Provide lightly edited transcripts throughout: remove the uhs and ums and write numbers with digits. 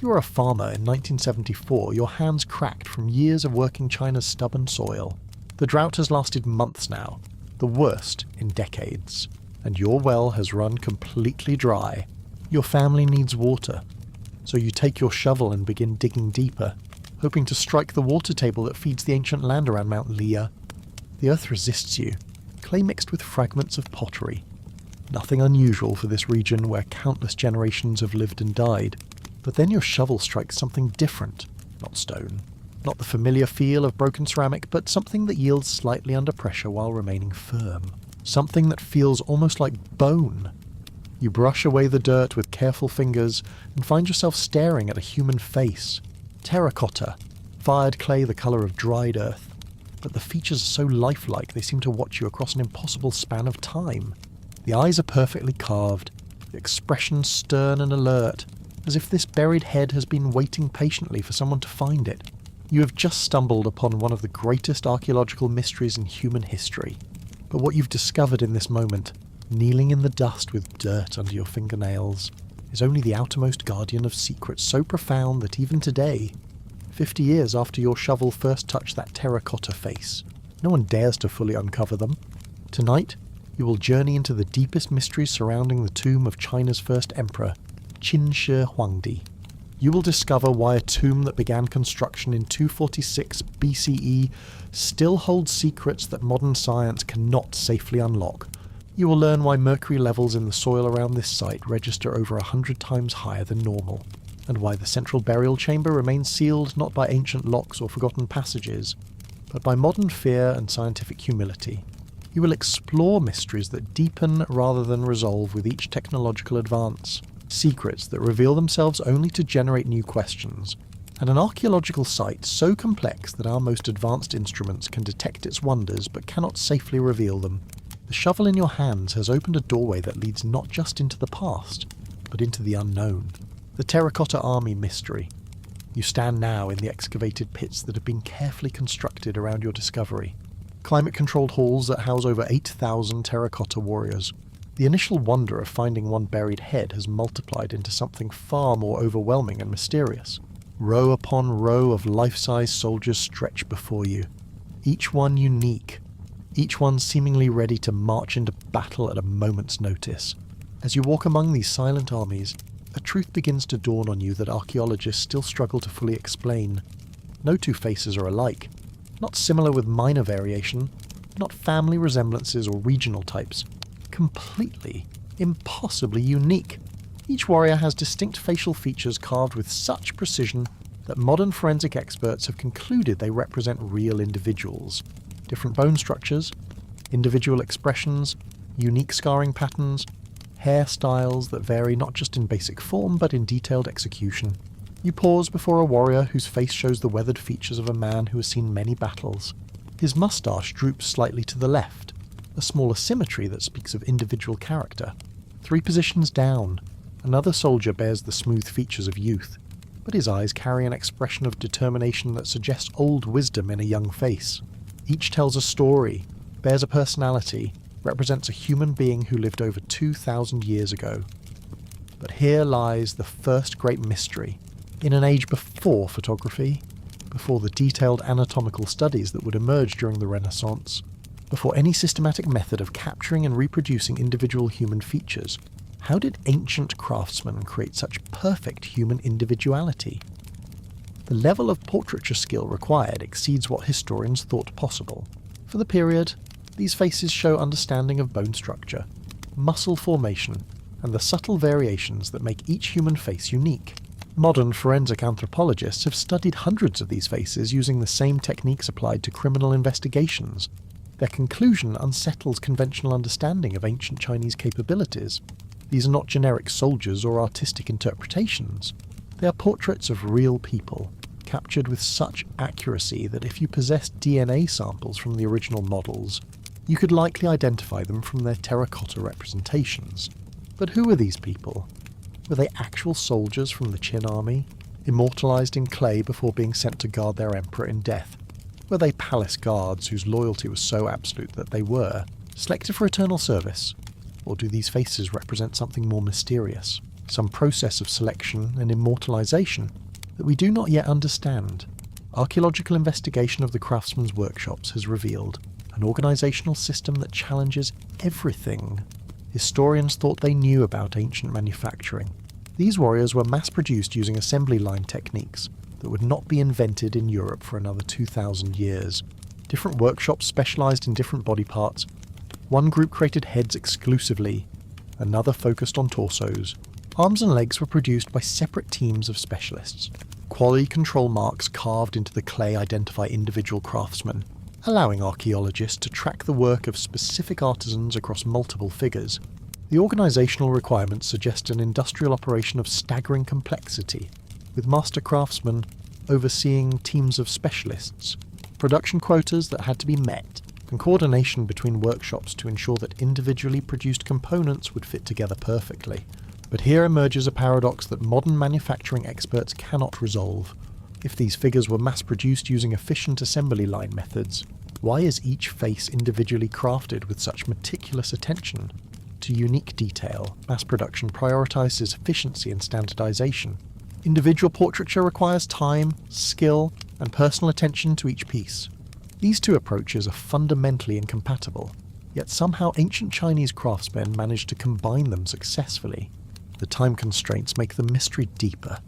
you were a farmer in 1974, your hands cracked from years of working China's stubborn soil. The drought has lasted months now, the worst in decades, and your well has run completely dry. Your family needs water, so you take your shovel and begin digging deeper, hoping to strike the water table that feeds the ancient land around Mount Leah. The earth resists you, clay mixed with fragments of pottery. Nothing unusual for this region where countless generations have lived and died. But then your shovel strikes something different, not stone. Not the familiar feel of broken ceramic, but something that yields slightly under pressure while remaining firm. Something that feels almost like bone. You brush away the dirt with careful fingers and find yourself staring at a human face. Terracotta, fired clay the colour of dried earth. But the features are so lifelike they seem to watch you across an impossible span of time. The eyes are perfectly carved, the expression stern and alert, as if this buried head has been waiting patiently for someone to find it. You have just stumbled upon one of the greatest archaeological mysteries in human history. But what you've discovered in this moment, kneeling in the dust with dirt under your fingernails, is only the outermost guardian of secrets so profound that even today, 50 years after your shovel first touched that terracotta face, no one dares to fully uncover them. Tonight, you will journey into the deepest mysteries surrounding the tomb of China's first emperor, Qin Shi Huang. You will discover why a tomb that began construction in 246 BCE still holds secrets that modern science cannot safely unlock. You will learn why mercury levels in the soil around this site register over 100 times higher than normal, and why the central burial chamber remains sealed not by ancient locks or forgotten passages, but by modern fear and scientific humility. You will explore mysteries that deepen rather than resolve with each technological advance. Secrets that reveal themselves only to generate new questions, and an archaeological site so complex that our most advanced instruments can detect its wonders but cannot safely reveal them. The shovel in your hands has opened a doorway that leads not just into the past, but into the unknown. The Terracotta Army mystery. You stand now in the excavated pits that have been carefully constructed around your discovery. Climate-controlled halls that house over 8,000 terracotta warriors. The initial wonder of finding one buried head has multiplied into something far more overwhelming and mysterious. Row upon row of life-size soldiers stretch before you, each one unique, each one seemingly ready to march into battle at a moment's notice. As you walk among these silent armies, a truth begins to dawn on you that archaeologists still struggle to fully explain. No two faces are alike, not similar with minor variation, not family resemblances or regional types. Completely, impossibly unique. Each warrior has distinct facial features carved with such precision that modern forensic experts have concluded they represent real individuals. Different bone structures, individual expressions, unique scarring patterns, hairstyles that vary not just in basic form but in detailed execution. You pause before a warrior whose face shows the weathered features of a man who has seen many battles. His moustache droops slightly to the left, a small asymmetry that speaks of individual character. 3 positions down, another soldier bears the smooth features of youth, but his eyes carry an expression of determination that suggests old wisdom in a young face. Each tells a story, bears a personality, represents a human being who lived over 2,000 years ago. But here lies the first great mystery, in an age before photography, before the detailed anatomical studies that would emerge during the Renaissance, before any systematic method of capturing and reproducing individual human features. How did ancient craftsmen create such perfect human individuality? The level of portraiture skill required exceeds what historians thought possible. For the period, these faces show understanding of bone structure, muscle formation, and the subtle variations that make each human face unique. Modern forensic anthropologists have studied hundreds of these faces using the same techniques applied to criminal investigations. Their conclusion unsettles conventional understanding of ancient Chinese capabilities. These are not generic soldiers or artistic interpretations. They are portraits of real people, captured with such accuracy that if you possessed DNA samples from the original models, you could likely identify them from their terracotta representations. But who are these people? Were they actual soldiers from the Qin army, immortalized in clay before being sent to guard their emperor in death? Were they palace guards whose loyalty was so absolute that they were selected for eternal service? Or do these faces represent something more mysterious? some process of selection and immortalization that we do not yet understand. Archaeological investigation of the craftsmen's workshops has revealed an organizational system that challenges everything historians thought they knew about ancient manufacturing. These warriors were mass-produced using assembly line techniques that would not be invented in Europe for another 2,000 years. Different workshops specialized in different body parts. One group created heads exclusively, another focused on torsos. Arms and legs were produced by separate teams of specialists. Quality control marks carved into the clay identify individual craftsmen, allowing archaeologists to track the work of specific artisans across multiple figures. The organizational requirements suggest an industrial operation of staggering complexity, with master craftsmen overseeing teams of specialists, production quotas that had to be met, and coordination between workshops to ensure that individually produced components would fit together perfectly. But here emerges a paradox that modern manufacturing experts cannot resolve. If these figures were mass-produced using efficient assembly line methods, why is each face individually crafted with such meticulous attention to unique detail? Mass production prioritizes efficiency and standardization. Individual portraiture requires time, skill, and personal attention to each piece. These two approaches are fundamentally incompatible, yet somehow ancient Chinese craftsmen managed to combine them successfully. The time constraints make the mystery deeper.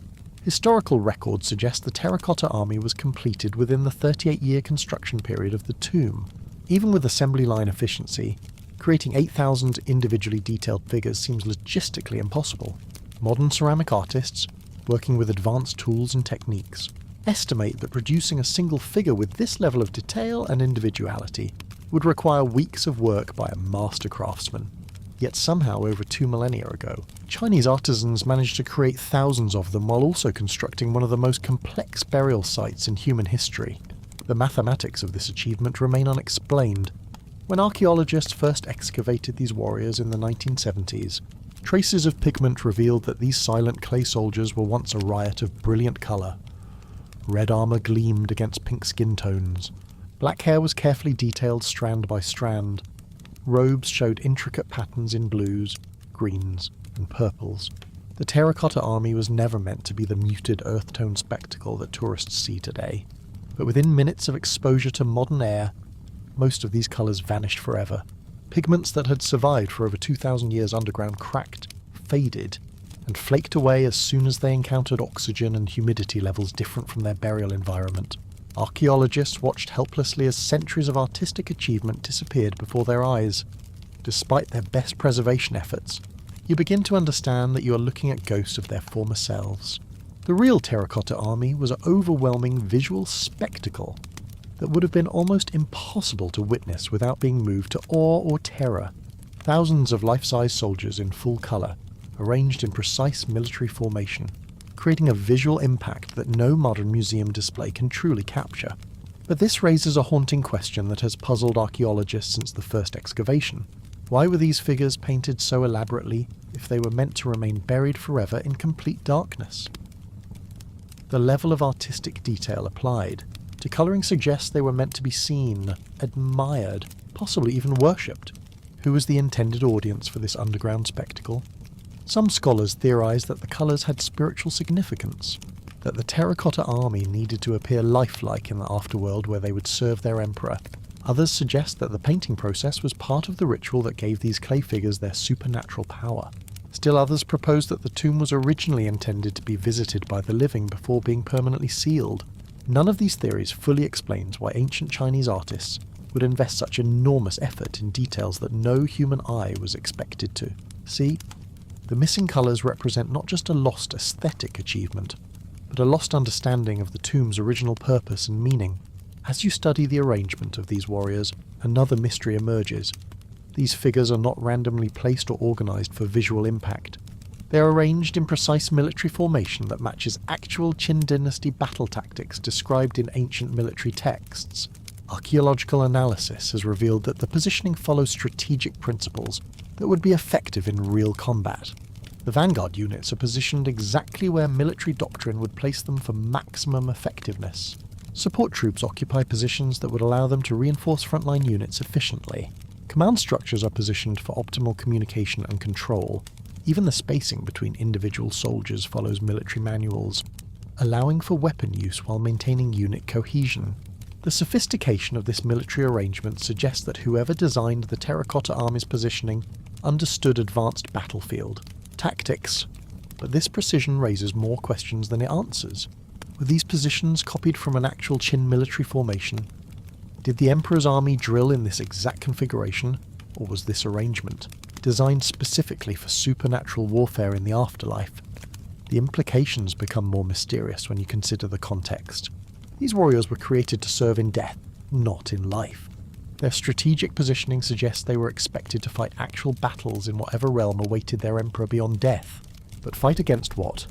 Historical records suggest the terracotta army was completed within the 38-year construction period of the tomb. Even with assembly line efficiency, creating 8,000 individually detailed figures seems logistically impossible. Modern ceramic artists, working with advanced tools and techniques, estimate that producing a single figure with this level of detail and individuality would require weeks of work by a master craftsman. Yet somehow, over 2 millennia ago, Chinese artisans managed to create thousands of them while also constructing one of the most complex burial sites in human history. The mathematics of this achievement remain unexplained. When archaeologists first excavated these warriors in the 1970s, traces of pigment revealed that these silent clay soldiers were once a riot of brilliant colour. Red armour gleamed against pink skin tones. Black hair was carefully detailed strand by strand. Robes showed intricate patterns in blues, greens, and purples. The terracotta army was never meant to be the muted earth-tone spectacle that tourists see today. But within minutes of exposure to modern air, most of these colours vanished forever. Pigments that had survived for over 2,000 years underground cracked, faded, and flaked away as soon as they encountered oxygen and humidity levels different from their burial environment. Archaeologists watched helplessly as centuries of artistic achievement disappeared before their eyes. Despite their best preservation efforts, you begin to understand that you are looking at ghosts of their former selves. The real terracotta army was an overwhelming visual spectacle that would have been almost impossible to witness without being moved to awe or terror. Thousands of life-size soldiers in full colour, arranged in precise military formation, creating a visual impact that no modern museum display can truly capture. But this raises a haunting question that has puzzled archaeologists since the first excavation. Why were these figures painted so elaborately if they were meant to remain buried forever in complete darkness? The level of artistic detail applied to colouring suggests they were meant to be seen, admired, possibly even worshipped. Who was the intended audience for this underground spectacle? Some scholars theorize that the colours had spiritual significance, that the terracotta army needed to appear lifelike in the afterworld where they would serve their emperor. Others suggest that the painting process was part of the ritual that gave these clay figures their supernatural power. Still others propose that the tomb was originally intended to be visited by the living before being permanently sealed. None of these theories fully explains why ancient Chinese artists would invest such enormous effort in details that no human eye was expected to see. The missing colours represent not just a lost aesthetic achievement, but a lost understanding of the tomb's original purpose and meaning. As you study the arrangement of these warriors, another mystery emerges. These figures are not randomly placed or organised for visual impact. They are arranged in precise military formation that matches actual Qin dynasty battle tactics described in ancient military texts. Archaeological analysis has revealed that the positioning follows strategic principles that would be effective in real combat. The vanguard units are positioned exactly where military doctrine would place them for maximum effectiveness. Support troops occupy positions that would allow them to reinforce frontline units efficiently. Command structures are positioned for optimal communication and control. Even the spacing between individual soldiers follows military manuals, allowing for weapon use while maintaining unit cohesion. The sophistication of this military arrangement suggests that whoever designed the Terracotta Army's positioning understood advanced battlefield tactics. But this precision raises more questions than it answers. Were these positions copied from an actual Qin military formation? Did the Emperor's army drill in this exact configuration, or was this arrangement designed specifically for supernatural warfare in the afterlife? The implications become more mysterious when you consider the context. These warriors were created to serve in death, not in life. Their strategic positioning suggests they were expected to fight actual battles in whatever realm awaited their emperor beyond death. But fight against what?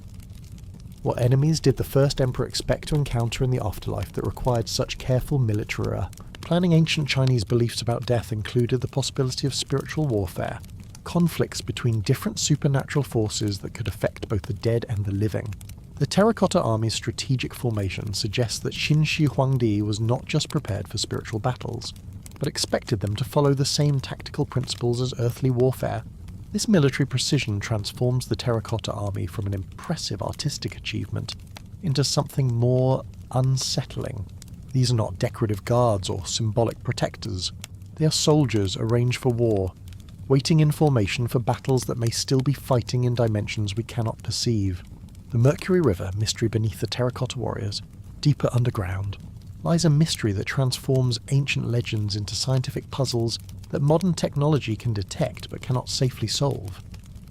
What enemies did the first emperor expect to encounter in the afterlife that required such careful military? Planning ancient Chinese beliefs about death included the possibility of spiritual warfare, conflicts between different supernatural forces that could affect both the dead and the living. The Terracotta Army's strategic formation suggests that Qin Shi Huang was not just prepared for spiritual battles, but expected them to follow the same tactical principles as earthly warfare. This military precision transforms the Terracotta Army from an impressive artistic achievement into something more unsettling. These are not decorative guards or symbolic protectors. They are soldiers arranged for war, waiting in formation for battles that may still be fighting in dimensions we cannot perceive. The Mercury River, mystery beneath the Terracotta Warriors, deeper underground, lies a mystery that transforms ancient legends into scientific puzzles that modern technology can detect but cannot safely solve.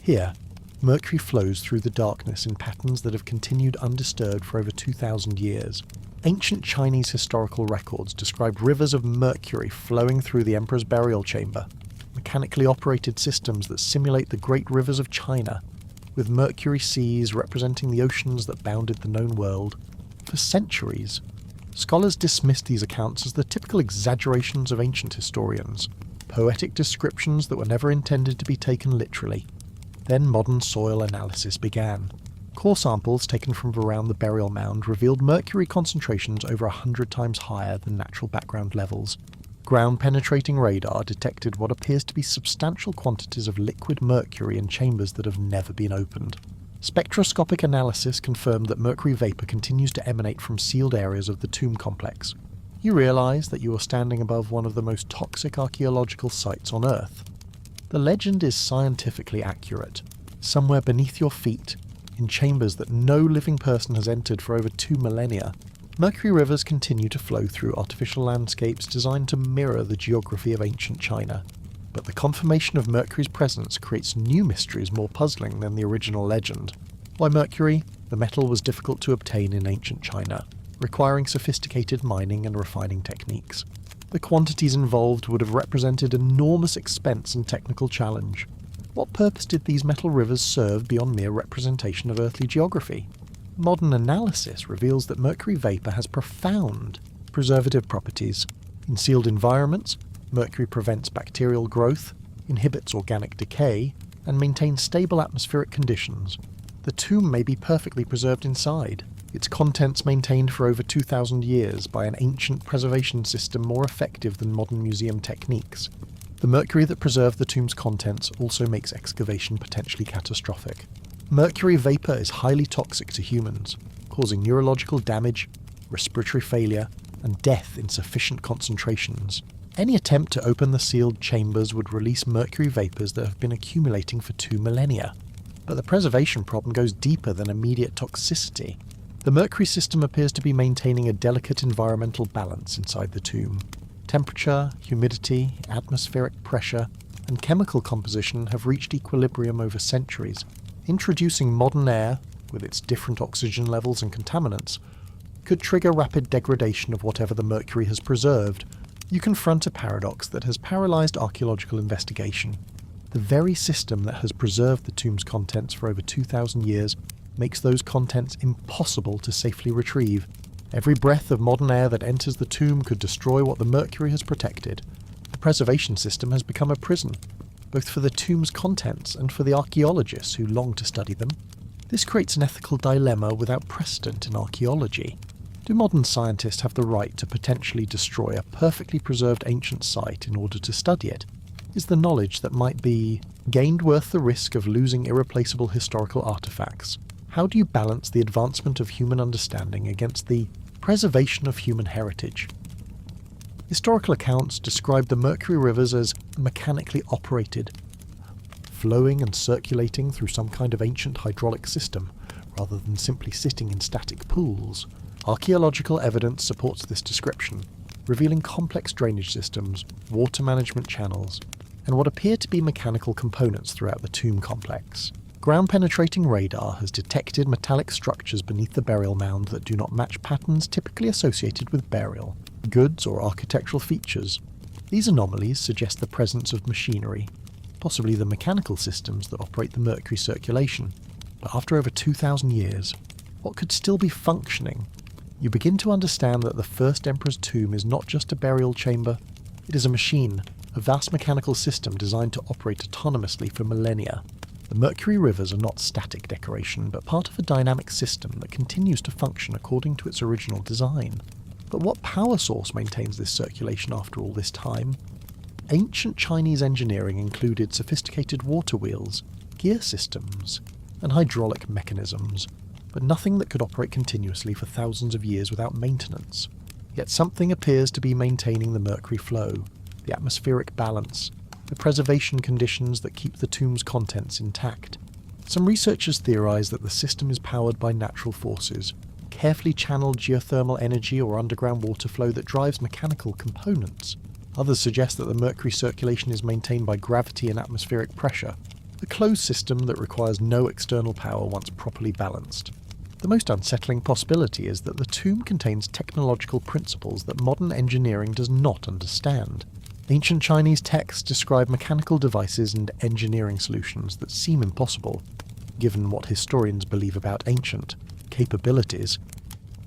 Here, Mercury flows through the darkness in patterns that have continued undisturbed for over 2,000 years. Ancient Chinese historical records describe rivers of mercury flowing through the emperor's burial chamber, mechanically operated systems that simulate the great rivers of China, with mercury seas representing the oceans that bounded the known world. For centuries, scholars dismissed these accounts as the typical exaggerations of ancient historians, poetic descriptions that were never intended to be taken literally. Then modern soil analysis began. Core samples taken from around the burial mound revealed mercury concentrations over 100 times higher than natural background levels. Ground-penetrating radar detected what appears to be substantial quantities of liquid mercury in chambers that have never been opened. Spectroscopic analysis confirmed that mercury vapor continues to emanate from sealed areas of the tomb complex. You realize that you are standing above one of the most toxic archaeological sites on Earth. The legend is scientifically accurate. Somewhere beneath your feet, in chambers that no living person has entered for over 2 millennia, mercury rivers continue to flow through artificial landscapes designed to mirror the geography of ancient China. But the confirmation of mercury's presence creates new mysteries more puzzling than the original legend. Why mercury? The metal was difficult to obtain in ancient China, requiring sophisticated mining and refining techniques. The quantities involved would have represented enormous expense and technical challenge. What purpose did these metal rivers serve beyond mere representation of earthly geography? Modern analysis reveals that mercury vapor has profound preservative properties. In sealed environments, mercury prevents bacterial growth, inhibits organic decay, and maintains stable atmospheric conditions. The tomb may be perfectly preserved inside, its contents maintained for over 2,000 years by an ancient preservation system more effective than modern museum techniques. The mercury that preserved the tomb's contents also makes excavation potentially catastrophic. Mercury vapor is highly toxic to humans, causing neurological damage, respiratory failure, and death in sufficient concentrations. Any attempt to open the sealed chambers would release mercury vapors that have been accumulating for 2 millennia. But the preservation problem goes deeper than immediate toxicity. The mercury system appears to be maintaining a delicate environmental balance inside the tomb. Temperature, humidity, atmospheric pressure, and chemical composition have reached equilibrium over centuries. Introducing modern air, with its different oxygen levels and contaminants, could trigger rapid degradation of whatever the mercury has preserved. You confront a paradox that has paralyzed archaeological investigation. The very system that has preserved the tomb's contents for over 2,000 years makes those contents impossible to safely retrieve. Every breath of modern air that enters the tomb could destroy what the mercury has protected. The preservation system has become a prison, both for the tomb's contents and for the archaeologists who long to study them. This creates an ethical dilemma without precedent in archaeology. Do modern scientists have the right to potentially destroy a perfectly preserved ancient site in order to study it? is the knowledge that might be gained worth the risk of losing irreplaceable historical artifacts? How do you balance the advancement of human understanding against the preservation of human heritage? Historical accounts describe the Mercury rivers as mechanically operated, flowing and circulating through some kind of ancient hydraulic system, rather than simply sitting in static pools. Archaeological evidence supports this description, revealing complex drainage systems, water management channels, and what appear to be mechanical components throughout the tomb complex. Ground-penetrating radar has detected metallic structures beneath the burial mound that do not match patterns typically associated with burial, goods or architectural features. These anomalies suggest the presence of machinery, possibly the mechanical systems that operate the Mercury circulation. But after over 2,000 years, what could still be functioning? You begin to understand that the first emperor's tomb is not just a burial chamber, it is a machine, a vast mechanical system designed to operate autonomously for millennia. The Mercury rivers are not static decoration, but part of a dynamic system that continues to function according to its original design. But what power source maintains this circulation after all this time? Ancient Chinese engineering included sophisticated water wheels, gear systems, and hydraulic mechanisms, but nothing that could operate continuously for thousands of years without maintenance. Yet something appears to be maintaining the Mercury flow, the atmospheric balance, the preservation conditions that keep the tomb's contents intact. Some researchers theorize that the system is powered by natural forces, carefully channeled geothermal energy or underground water flow that drives mechanical components. Others suggest that the Mercury circulation is maintained by gravity and atmospheric pressure, a closed system that requires no external power once properly balanced. The most unsettling possibility is that the tomb contains technological principles that modern engineering does not understand. Ancient Chinese texts describe mechanical devices and engineering solutions that seem impossible, given what historians believe about ancient capabilities.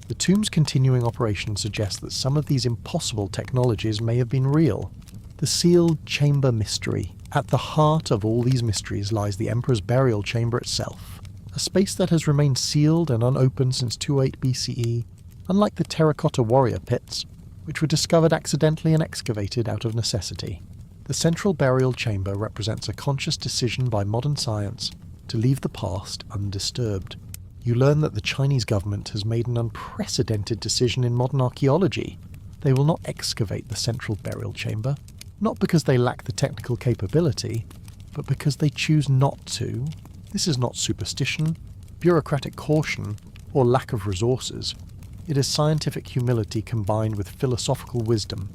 The tomb's continuing operation suggests that some of these impossible technologies may have been real. The sealed chamber mystery. At the heart of all these mysteries lies the Emperor's burial chamber itself, a space that has remained sealed and unopened since 28 BCE, unlike the terracotta warrior pits, which were discovered accidentally and excavated out of necessity. The central burial chamber represents a conscious decision by modern science to leave the past undisturbed. You learn that the Chinese government has made an unprecedented decision in modern archaeology. They will not excavate the central burial chamber, not because they lack the technical capability, but because they choose not to. This is not superstition, bureaucratic caution, or lack of resources. It is scientific humility combined with philosophical wisdom.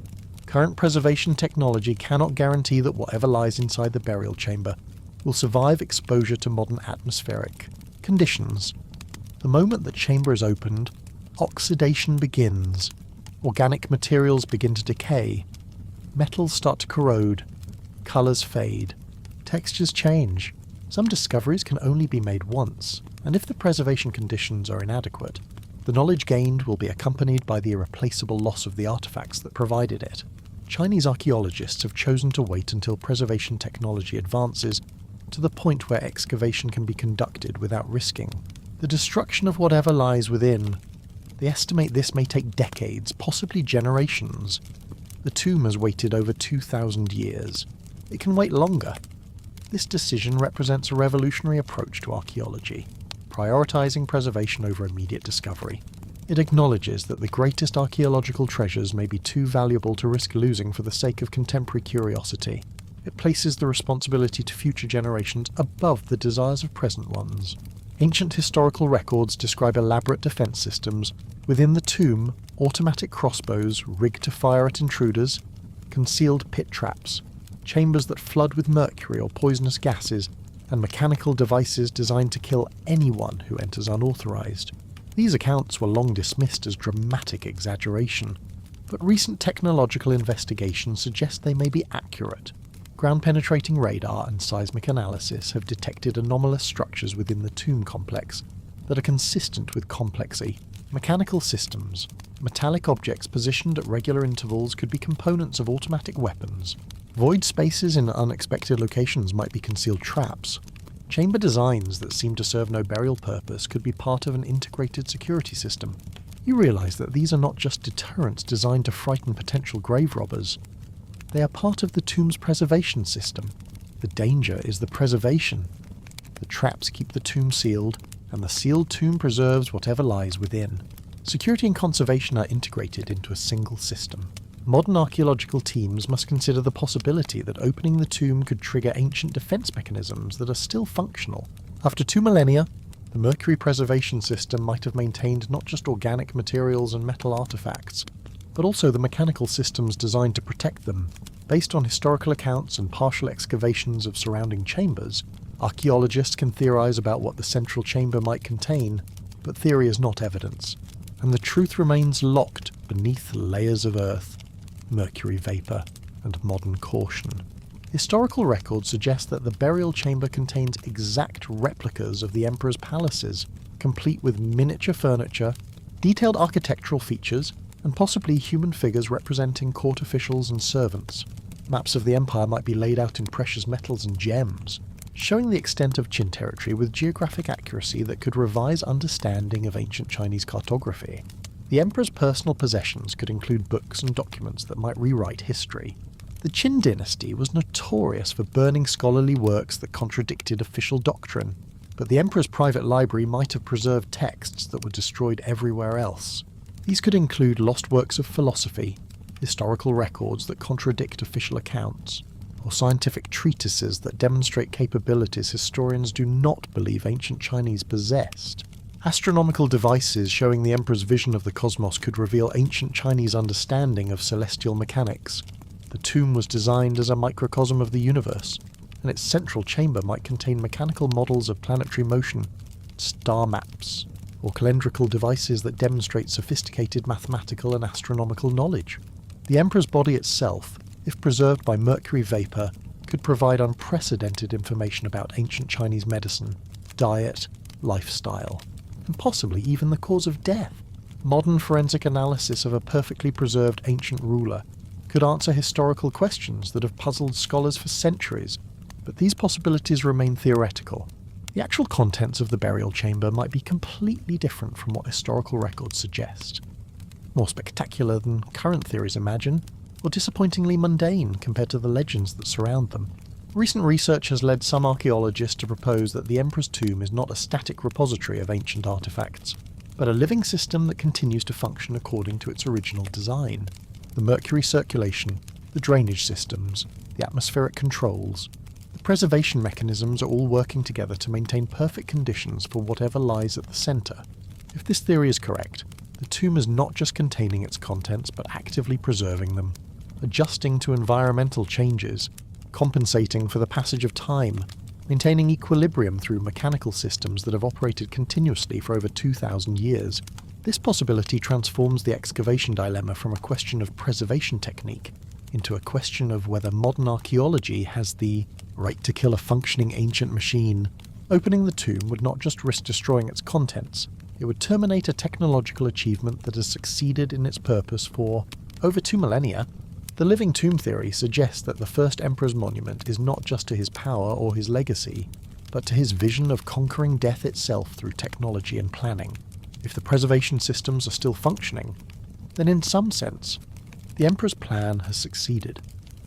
Current preservation technology cannot guarantee that whatever lies inside the burial chamber will survive exposure to modern atmospheric conditions. The moment the chamber is opened, oxidation begins. Organic materials begin to decay. Metals start to corrode. Colours fade. Textures change. Some discoveries can only be made once, and if the preservation conditions are inadequate, the knowledge gained will be accompanied by the irreplaceable loss of the artifacts that provided it. Chinese archaeologists have chosen to wait until preservation technology advances to the point where excavation can be conducted without risking the destruction of whatever lies within. They estimate this may take decades, possibly generations. The tomb has waited over 2,000 years. It can wait longer. This decision represents a revolutionary approach to archaeology, prioritizing preservation over immediate discovery. It acknowledges that the greatest archaeological treasures may be too valuable to risk losing for the sake of contemporary curiosity. It places the responsibility to future generations above the desires of present ones. Ancient historical records describe elaborate defense systems. Within the tomb, automatic crossbows rigged to fire at intruders, concealed pit traps, chambers that flood with mercury or poisonous gases, and mechanical devices designed to kill anyone who enters unauthorized. These accounts were long dismissed as dramatic exaggeration, but recent technological investigations suggest they may be accurate. Ground-penetrating radar and seismic analysis have detected anomalous structures within the tomb complex that are consistent with complexy. Mechanical systems, metallic objects positioned at regular intervals could be components of automatic weapons. Void spaces in unexpected locations might be concealed traps. Chamber designs that seem to serve no burial purpose could be part of an integrated security system. You realize that these are not just deterrents designed to frighten potential grave robbers. They are part of the tomb's preservation system. The danger is the preservation. The traps keep the tomb sealed, and the sealed tomb preserves whatever lies within. Security and conservation are integrated into a single system. Modern archaeological teams must consider the possibility that opening the tomb could trigger ancient defense mechanisms that are still functional. After 2 millennia, the mercury preservation system might have maintained not just organic materials and metal artifacts, but also the mechanical systems designed to protect them. Based on historical accounts and partial excavations of surrounding chambers, archaeologists can theorize about what the central chamber might contain, but theory is not evidence, and the truth remains locked beneath layers of earth, mercury vapor, and modern caution. Historical records suggest that the burial chamber contains exact replicas of the emperor's palaces, complete with miniature furniture, detailed architectural features, and possibly human figures representing court officials and servants. Maps of the empire might be laid out in precious metals and gems, showing the extent of Qin territory with geographic accuracy that could revise understanding of ancient Chinese cartography. The emperor's personal possessions could include books and documents that might rewrite history. The Qin dynasty was notorious for burning scholarly works that contradicted official doctrine, but the emperor's private library might have preserved texts that were destroyed everywhere else. These could include lost works of philosophy, historical records that contradict official accounts, or scientific treatises that demonstrate capabilities historians do not believe ancient Chinese possessed. Astronomical devices showing the emperor's vision of the cosmos could reveal ancient Chinese understanding of celestial mechanics. The tomb was designed as a microcosm of the universe, and its central chamber might contain mechanical models of planetary motion, star maps, or calendrical devices that demonstrate sophisticated mathematical and astronomical knowledge. The emperor's body itself, if preserved by mercury vapor, could provide unprecedented information about ancient Chinese medicine, diet, lifestyle, and possibly even the cause of death. Modern forensic analysis of a perfectly preserved ancient ruler could answer historical questions that have puzzled scholars for centuries, but these possibilities remain theoretical. The actual contents of the burial chamber might be completely different from what historical records suggest. More spectacular than current theories imagine, or disappointingly mundane compared to the legends that surround them. Recent research has led some archaeologists to propose that the emperor's tomb is not a static repository of ancient artifacts, but a living system that continues to function according to its original design. The mercury circulation, the drainage systems, the atmospheric controls, the preservation mechanisms are all working together to maintain perfect conditions for whatever lies at the centre. If this theory is correct, the tomb is not just containing its contents but actively preserving them, adjusting to environmental changes, compensating for the passage of time, maintaining equilibrium through mechanical systems that have operated continuously for over 2,000 years. This possibility transforms the excavation dilemma from a question of preservation technique into a question of whether modern archaeology has the right to kill a functioning ancient machine. Opening the tomb would not just risk destroying its contents, it would terminate a technological achievement that has succeeded in its purpose for over 2 millennia. The living tomb theory suggests that the first emperor's monument is not just to his power or his legacy, but to his vision of conquering death itself through technology and planning. If the preservation systems are still functioning, then in some sense, the emperor's plan has succeeded.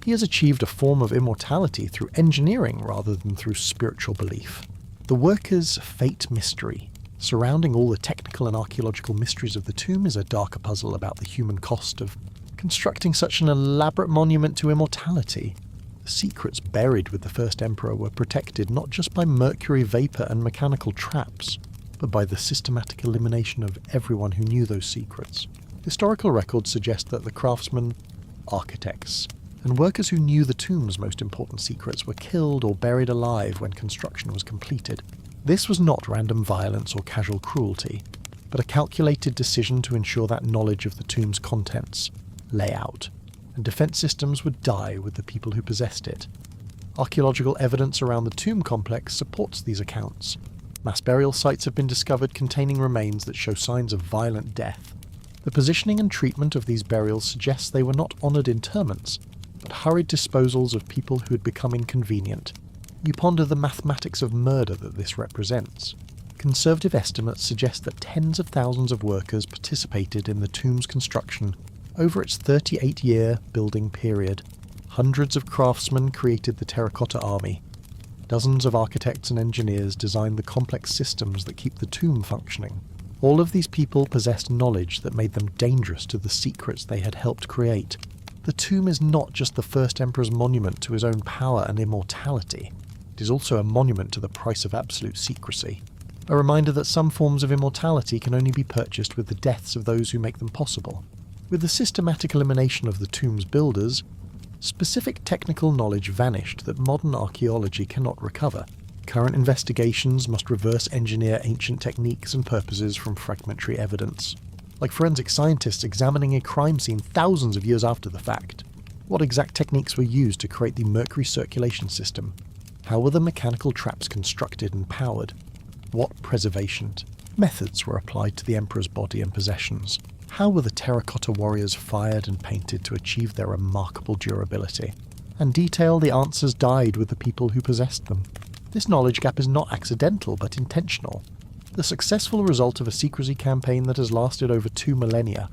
He has achieved a form of immortality through engineering rather than through spiritual belief. The worker's fate mystery, surrounding all the technical and archaeological mysteries of the tomb, is a darker puzzle about the human cost of constructing such an elaborate monument to immortality. The secrets buried with the first emperor were protected not just by mercury vapor and mechanical traps, but by the systematic elimination of everyone who knew those secrets. Historical records suggest that the craftsmen, architects, and workers who knew the tomb's most important secrets were killed or buried alive when construction was completed. This was not random violence or casual cruelty, but a calculated decision to ensure that knowledge of the tomb's contents, layout, and defense systems would die with the people who possessed it. Archaeological evidence around the tomb complex supports these accounts. Mass burial sites have been discovered containing remains that show signs of violent death. The positioning and treatment of these burials suggests they were not honoured interments, but hurried disposals of people who had become inconvenient. You ponder the mathematics of murder that this represents. Conservative estimates suggest that tens of thousands of workers participated in the tomb's construction over its 38-year building period. Hundreds of craftsmen created the terracotta army. Dozens of architects and engineers designed the complex systems that keep the tomb functioning. All of these people possessed knowledge that made them dangerous to the secrets they had helped create. The tomb is not just the first emperor's monument to his own power and immortality. It is also a monument to the price of absolute secrecy. A reminder that some forms of immortality can only be purchased with the deaths of those who make them possible. With the systematic elimination of the tomb's builders, specific technical knowledge vanished that modern archaeology cannot recover. Current investigations must reverse engineer ancient techniques and purposes from fragmentary evidence. Like forensic scientists examining a crime scene thousands of years after the fact. What exact techniques were used to create the mercury circulation system? How were the mechanical traps constructed and powered? What preservation methods were applied to the emperor's body and possessions? How were the terracotta warriors fired and painted to achieve their remarkable durability? And detail the answers died with the people who possessed them. This knowledge gap is not accidental but intentional. The successful result of a secrecy campaign that has lasted over 2 millennia.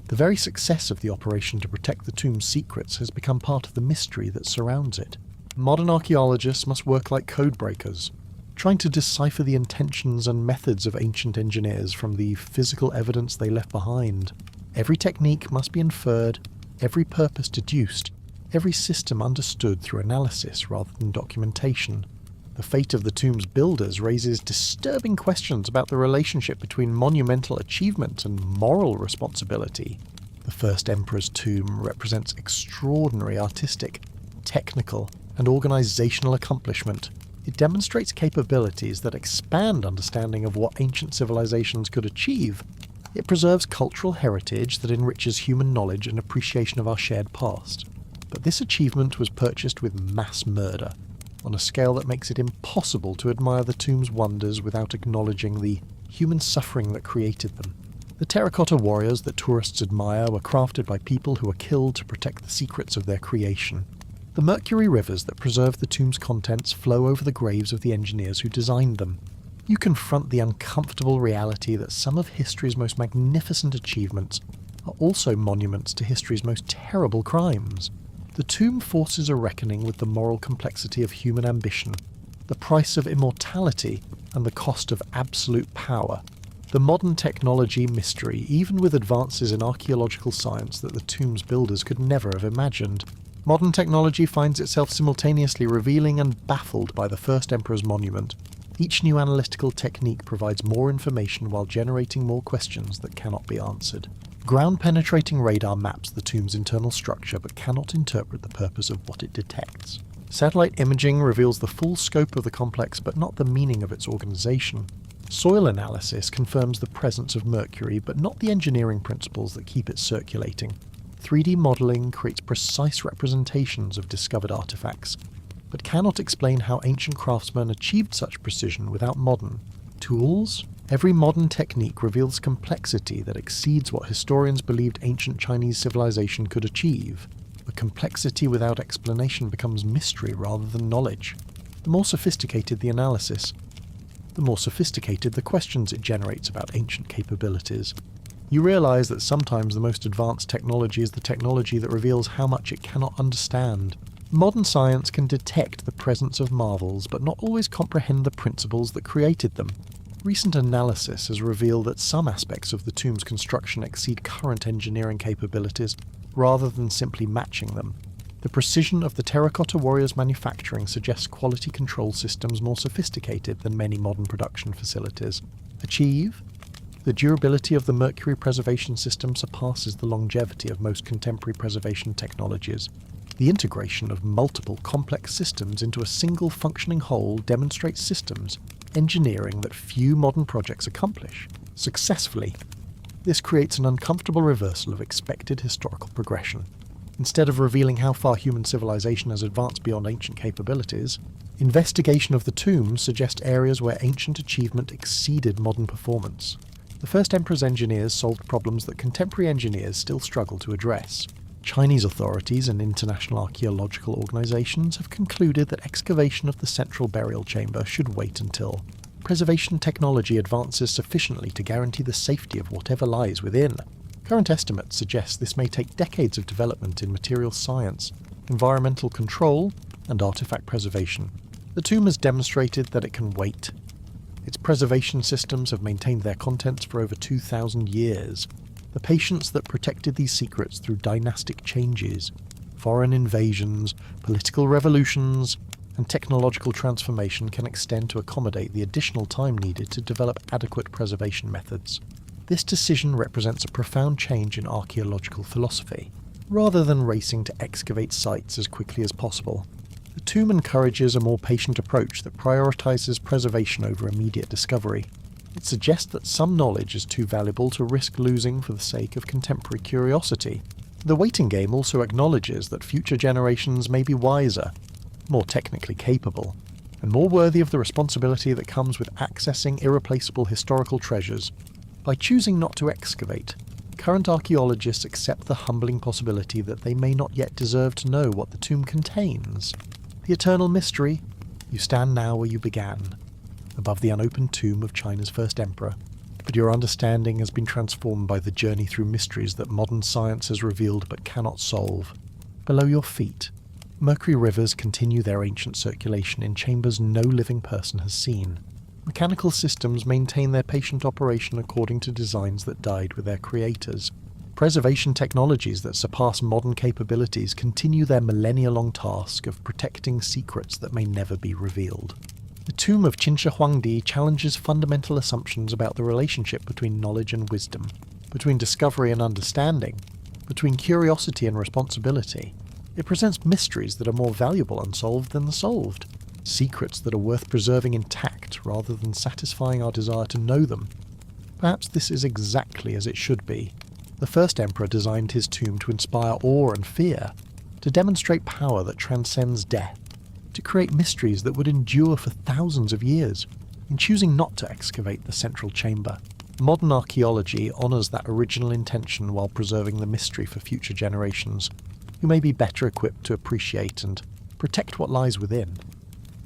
The very success of the operation to protect the tomb's secrets has become part of the mystery that surrounds it. Modern archaeologists must work like code breakers, trying to decipher the intentions and methods of ancient engineers from the physical evidence they left behind. Every technique must be inferred, every purpose deduced, every system understood through analysis rather than documentation. The fate of the tomb's builders raises disturbing questions about the relationship between monumental achievement and moral responsibility. The first emperor's tomb represents extraordinary artistic, technical, and organizational accomplishment. It demonstrates capabilities that expand understanding of what ancient civilizations could achieve. It preserves cultural heritage that enriches human knowledge and appreciation of our shared past. But this achievement was purchased with mass murder, on a scale that makes it impossible to admire the tomb's wonders without acknowledging the human suffering that created them. The terracotta warriors that tourists admire were crafted by people who were killed to protect the secrets of their creation. The mercury rivers that preserve the tomb's contents flow over the graves of the engineers who designed them. You confront the uncomfortable reality that some of history's most magnificent achievements are also monuments to history's most terrible crimes. The tomb forces a reckoning with the moral complexity of human ambition, the price of immortality, and the cost of absolute power. The modern technology mystery, even with advances in archaeological science that the tomb's builders could never have imagined. Modern technology finds itself simultaneously revealing and baffled by the first emperor's monument. Each new analytical technique provides more information while generating more questions that cannot be answered. Ground-penetrating radar maps the tomb's internal structure but cannot interpret the purpose of what it detects. Satellite imaging reveals the full scope of the complex but not the meaning of its organization. Soil analysis confirms the presence of mercury but not the engineering principles that keep it circulating. 3D modelling creates precise representations of discovered artifacts, but cannot explain how ancient craftsmen achieved such precision without modern tools. Every modern technique reveals complexity that exceeds what historians believed ancient Chinese civilization could achieve. But complexity without explanation becomes mystery rather than knowledge. The more sophisticated the analysis, the more sophisticated the questions it generates about ancient capabilities. You realize that sometimes the most advanced technology is the technology that reveals how much it cannot understand. Modern science can detect the presence of marvels, but not always comprehend the principles that created them. Recent analysis has revealed that some aspects of the tomb's construction exceed current engineering capabilities, rather than simply matching them. The precision of the terracotta warriors' manufacturing suggests quality control systems more sophisticated than many modern production facilities. Achieve? The durability of the mercury preservation system surpasses the longevity of most contemporary preservation technologies. The integration of multiple complex systems into a single functioning whole demonstrates systems engineering that few modern projects accomplish successfully. This creates an uncomfortable reversal of expected historical progression. Instead of revealing how far human civilization has advanced beyond ancient capabilities, investigation of the tombs suggests areas where ancient achievement exceeded modern performance. The first emperor's engineers solved problems that contemporary engineers still struggle to address. Chinese authorities and international archaeological organizations have concluded that excavation of the central burial chamber should wait until preservation technology advances sufficiently to guarantee the safety of whatever lies within. Current estimates suggest this may take decades of development in material science, environmental control, and artifact preservation. The tomb has demonstrated that it can wait. Its preservation systems have maintained their contents for over 2,000 years. The patience that protected these secrets through dynastic changes, foreign invasions, political revolutions, and technological transformation can extend to accommodate the additional time needed to develop adequate preservation methods. This decision represents a profound change in archaeological philosophy. Rather than racing to excavate sites as quickly as possible, the tomb encourages a more patient approach that prioritizes preservation over immediate discovery. It suggests that some knowledge is too valuable to risk losing for the sake of contemporary curiosity. The waiting game also acknowledges that future generations may be wiser, more technically capable, and more worthy of the responsibility that comes with accessing irreplaceable historical treasures. By choosing not to excavate, current archaeologists accept the humbling possibility that they may not yet deserve to know what the tomb contains. The eternal mystery, you stand now where you began, above the unopened tomb of China's first emperor, but your understanding has been transformed by the journey through mysteries that modern science has revealed but cannot solve. Below your feet, mercury rivers continue their ancient circulation in chambers no living person has seen. Mechanical systems maintain their patient operation according to designs that died with their creators. Preservation technologies that surpass modern capabilities continue their millennia-long task of protecting secrets that may never be revealed. The tomb of Qin Shi Huang challenges fundamental assumptions about the relationship between knowledge and wisdom, between discovery and understanding, between curiosity and responsibility. It presents mysteries that are more valuable unsolved than the solved, secrets that are worth preserving intact rather than satisfying our desire to know them. Perhaps this is exactly as it should be. The first emperor designed his tomb to inspire awe and fear, to demonstrate power that transcends death, to create mysteries that would endure for thousands of years. In choosing not to excavate the central chamber, modern archaeology honours that original intention while preserving the mystery for future generations, who may be better equipped to appreciate and protect what lies within.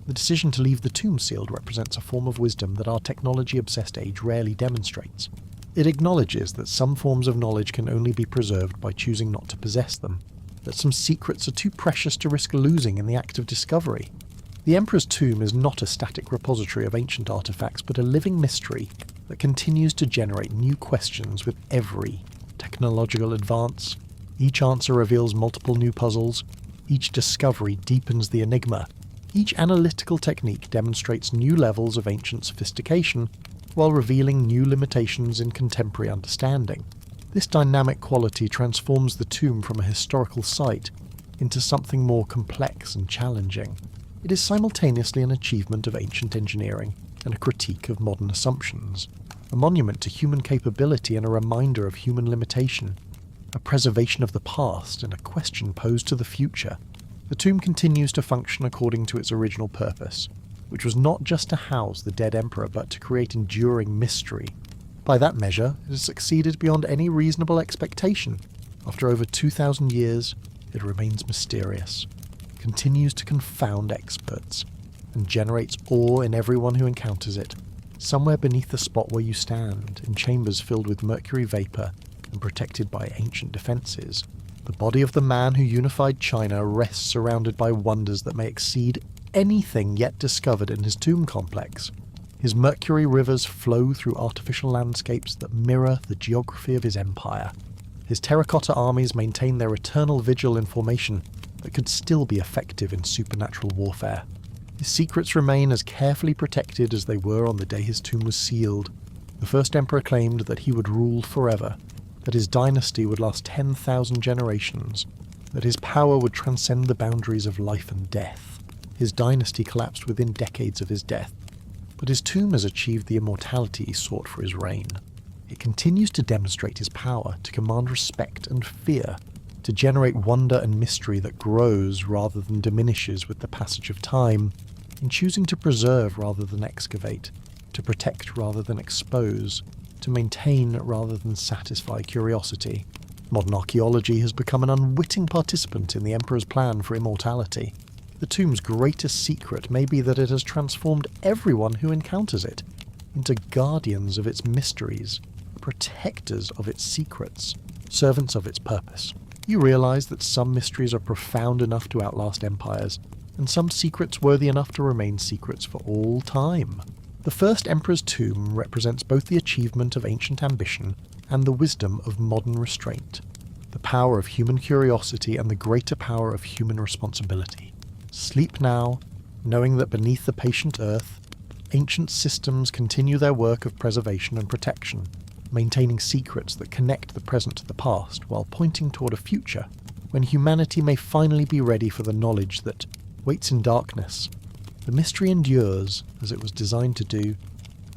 The decision to leave the tomb sealed represents a form of wisdom that our technology-obsessed age rarely demonstrates. It acknowledges that some forms of knowledge can only be preserved by choosing not to possess them, that some secrets are too precious to risk losing in the act of discovery. The Emperor's tomb is not a static repository of ancient artifacts, but a living mystery that continues to generate new questions with every technological advance. Each answer reveals multiple new puzzles. Each discovery deepens the enigma. Each analytical technique demonstrates new levels of ancient sophistication, while revealing new limitations in contemporary understanding. This dynamic quality transforms the tomb from a historical site into something more complex and challenging. It is simultaneously an achievement of ancient engineering and a critique of modern assumptions, a monument to human capability and a reminder of human limitation, a preservation of the past and a question posed to the future. The tomb continues to function according to its original purpose, which was not just to house the dead emperor but to create enduring mystery. By that measure, it has succeeded beyond any reasonable expectation. After over 2,000 years, it remains mysterious, continues to confound experts, and generates awe in everyone who encounters it. Somewhere beneath the spot where you stand, in chambers filled with mercury vapor and protected by ancient defenses, the body of the man who unified China rests surrounded by wonders that may exceed anything yet discovered in his tomb complex. His mercury rivers flow through artificial landscapes that mirror the geography of his empire. His terracotta armies maintain their eternal vigil in formation that could still be effective in supernatural warfare. His secrets remain as carefully protected as they were on the day his tomb was sealed. The first emperor claimed that he would rule forever, that his dynasty would last 10,000 generations, that his power would transcend the boundaries of life and death. His dynasty collapsed within decades of his death, but his tomb has achieved the immortality he sought for his reign. It continues to demonstrate his power, to command respect and fear, to generate wonder and mystery that grows rather than diminishes with the passage of time, in choosing to preserve rather than excavate, to protect rather than expose, to maintain rather than satisfy curiosity. Modern archaeology has become an unwitting participant in the Emperor's plan for immortality. The tomb's greatest secret may be that it has transformed everyone who encounters it into guardians of its mysteries, protectors of its secrets, servants of its purpose. You realize that some mysteries are profound enough to outlast empires, and some secrets worthy enough to remain secrets for all time. The first emperor's tomb represents both the achievement of ancient ambition and the wisdom of modern restraint, the power of human curiosity and the greater power of human responsibility. Sleep now, knowing that beneath the patient earth, ancient systems continue their work of preservation and protection, maintaining secrets that connect the present to the past while pointing toward a future when humanity may finally be ready for the knowledge that waits in darkness. The mystery endures, as it was designed to do,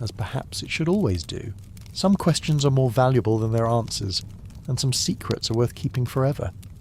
as perhaps it should always do. Some questions are more valuable than their answers, and some secrets are worth keeping forever.